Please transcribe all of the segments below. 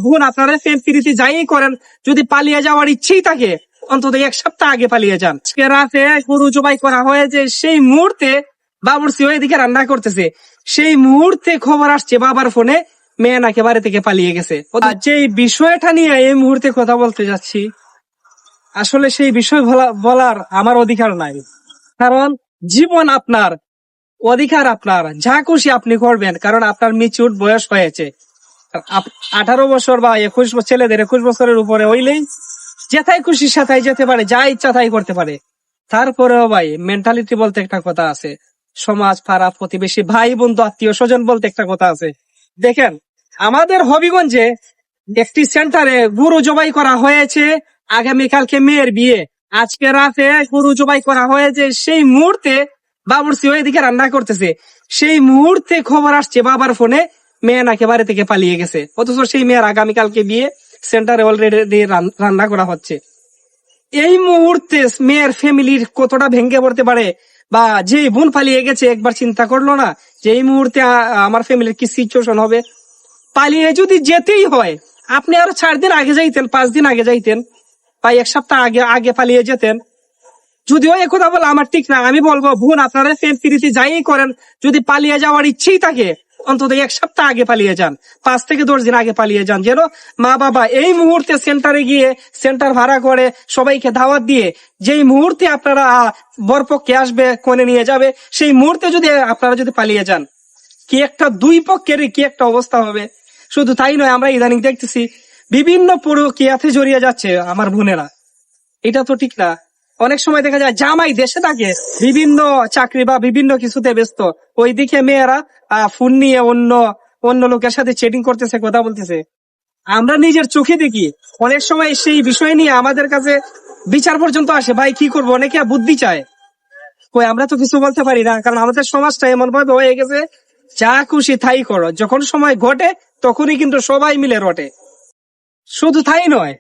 বোন আপনারা প্রেম প্রীতি যাই করেন, যদি পালিয়ে যাওয়ার ইচ্ছেই থাকে অন্তত এক সপ্তাহ আগে পালিয়ে যান। আজকে রাতে গরু জবাই করা হয়েছে, সেই মুহূর্তে বাবুর্চি ওইদিকে রান্না করতেছে, সেই মুহূর্তে খবর আসছে বাবার ফোনে মেয়ে নাকি বাড়ি থেকে পালিয়ে গেছে। যে বিষয়টা নিয়ে এই মুহূর্তে কথা বলতে যাচ্ছি, আসলে সেই বিষয় বলার আমার অধিকার নাই, কারণ জীবন আপনার, অধিকার আপনার, যা খুশি আপনি করবেন, কারণ আপনার ম্যাচিউর বয়স হয়েছে। 18 বছর বা 21 বছর, ছেলেদের 21 বছরের উপরে হইলেই যেথায় খুশি সেথায় যেতে পারে, যা ইচ্ছা তাই করতে পারে। তারপরেও ভাই মেন্টালিটি বলতে একটা কথা আছে, সমাজ, পাড়া, প্রতিবেশী, ভাই বন্ধু, আত্মীয় স্বজন বলতে একটা কথা আছে। দেখেন, আমাদের হবিগঞ্জে একটি সেন্টারে গরু জবাই করা হয়েছে, আগামীকালকে মেয়ের বিয়ে, আজকে রাতে গরু জবাই করা হয়েছে, সেই মুহূর্তে বাবুর্চি ওইদিকে রান্না করতেছে, সেই মুহূর্তে খবর আসছে বাবার ফোনে মেয়ে নাকি বাড়ি থেকে পালিয়ে গেছে। অথচ সেই মেয়ের আগামীকালকে বিয়ে, সেন্টারে অলরেডি রান্না করা হচ্ছে। এই মুহূর্তে মেয়ের ফ্যামিলির কতটা ভেঙে পড়তে পারে, বা যে বোন পালিয়ে গেছে একবার চিন্তা করলো না যে এই মুহূর্তে আমার ফ্যামিলির কি সিচুয়েশন হবে। পালিয়ে যদি যেতেই হয়, আপনি আরো 4 দিন আগে যাইতেন, 5 দিন আগে যাইতেন, বা 1 সপ্তাহ আগে আগে পালিয়ে যেতেন। যদিও এ কথা বলা আমার ঠিক না, আমি বলবো বোন আপনারা প্রেম প্রীতি যাই করেন, যদি পালিয়ে যাওয়ার ইচ্ছেই থাকে অন্তত 1 সপ্তাহ আগে পালিয়ে যান, 5 থেকে 10 দিন আগে পালিয়ে যান, যেন মা বাবা এই মুহূর্তে সেন্টারে গিয়ে সেন্টার ভাড়া করে সবাইকে দাওয়াত দিয়ে যেই মুহূর্তে আপনারা বরপক্ষে আসবে, কোণে নিয়ে যাবে, সেই মুহূর্তে যদি আপনারা যদি পালিয়ে যান, কি একটা দুই পক্ষের কি একটা অবস্থা হবে। শুধু তাই নয়, আমরা ইদানিং দেখতেছি বিভিন্ন প্রক্রিয়াতে জড়িয়ে যাচ্ছে আমার বোনেরা, এটা তো ঠিক না। অনেক সময় দেখা যায় জামাই দেশে থাকে, বিভিন্ন চাকরি বা বিভিন্ন কিছুতে ব্যস্ত, ওইদিকে মেয়েরা ফোন নিয়ে অন্য অন্য লোকের সাথে চ্যাটিং করতেছে, কথা বলতেছে। আমরা নিজের চোখে দেখি, অনেক সময় সেই বিষয় নিয়ে আমাদের কাছে বিচার পর্যন্ত আসে। ভাই কি করবো, অনেকে বুদ্ধি চায়, কই আমরা তো কিছু বলতে পারি না, কারণ আমাদের সমাজটা এমন ভাবে হয়ে গেছে যা খুশি তাই করো, যখন সময় ঘটে তখনই কিন্তু সবাই মিলে রটে। শুধু তাই নয়,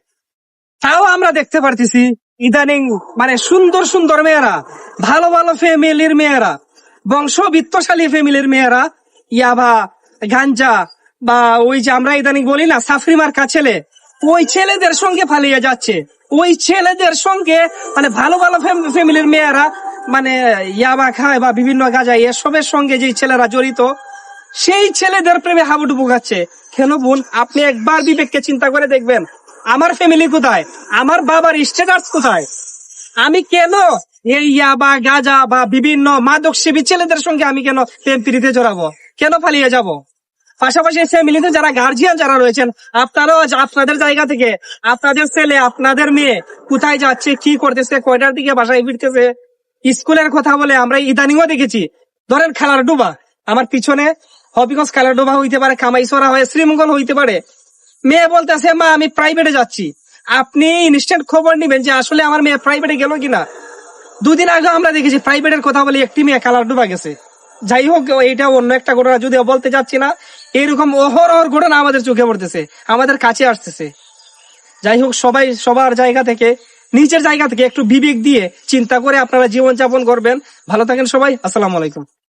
তাও আমরা দেখতে পারতেছি ইদানিং মানে সুন্দর সুন্দর মেয়েরা, ভালো ভালো ফ্যামিলির মেয়েরা, বংশবিত্তশালী ফ্যামিলির মেয়েরা ইয়াবা, গাঞ্জা, বা ওই যে আমরা ইদানিং বলি না সাফরি মার্কা ছেলে, ওই ছেলেদের সঙ্গে পালিয়ে যাচ্ছে। ওই ছেলেদের সঙ্গে মানে ভালো ভালো ফ্যামিলির মেয়েরা মানে ইয়াবা খায় বা বিভিন্ন গাঁজা, এসবের সঙ্গে যে ছেলেরা জড়িত, সেই ছেলেদের প্রেমে হাবুডুবু খাচ্ছে। কেন বোন, আপনি একবার বিবেককে চিন্তা করে দেখবেন, আমার ফ্যামিলি কোথায়, আমার বাবার স্ট্যাটাস কোথায়, আমি কেন এই ইয়াবা, গাঁজা বা বিভিন্ন মাদক সেবী ছেলেদের সঙ্গে আমি কেন প্রেম প্রীতিতে জড়াবো, কেন পালিয়ে যাব। পাশাপাশি ফ্যামিলিতে যারা গার্জিয়ান যারা রয়েছেন, আপনারাও আপনাদের জায়গা থেকে আপনাদের ছেলে, আপনাদের মেয়ে কোথায় যাচ্ছে, কি করতেছে, কয়টার দিকে বাসায় ফিরতেছে, স্কুলের কথা বলে আমরা ইদানিংও দেখেছি। ধরেন খেলার ডোবা, আমার পিছনে হবিগঞ্জ খেলার ডোবা হইতে পারে, কামাইছড়া হয়ে শ্রীমঙ্গল হইতে পারে, মেয়ে বলতেছে মা আমি প্রাইভেটে যাচ্ছি। আপনি ইনস্ট্যান্ট খবর নিবেন যে আসলে আমার মেয়ে প্রাইভেটে গেল কিনা। 2 দিন আগে আমরা দেখেছি প্রাইভেটের কথা বলে একটি মেয়ে খেলার ডোবা গেছে। যাই হোক, এটা অন্য একটা ঘটনা, যদিও বলতে যাচ্ছি না। এইরকম অহরহ ঘটনা আমাদের চোখে পড়তেছে, আমাদের কাছে আসতেছে। যাই হোক, সবাই সবার জায়গা থেকে, নিজের জায়গা থেকে একটু বিবেক দিয়ে চিন্তা করে আপনারা জীবনযাপন করবেন। ভালো থাকেন সবাই, আসসালামু আলাইকুম।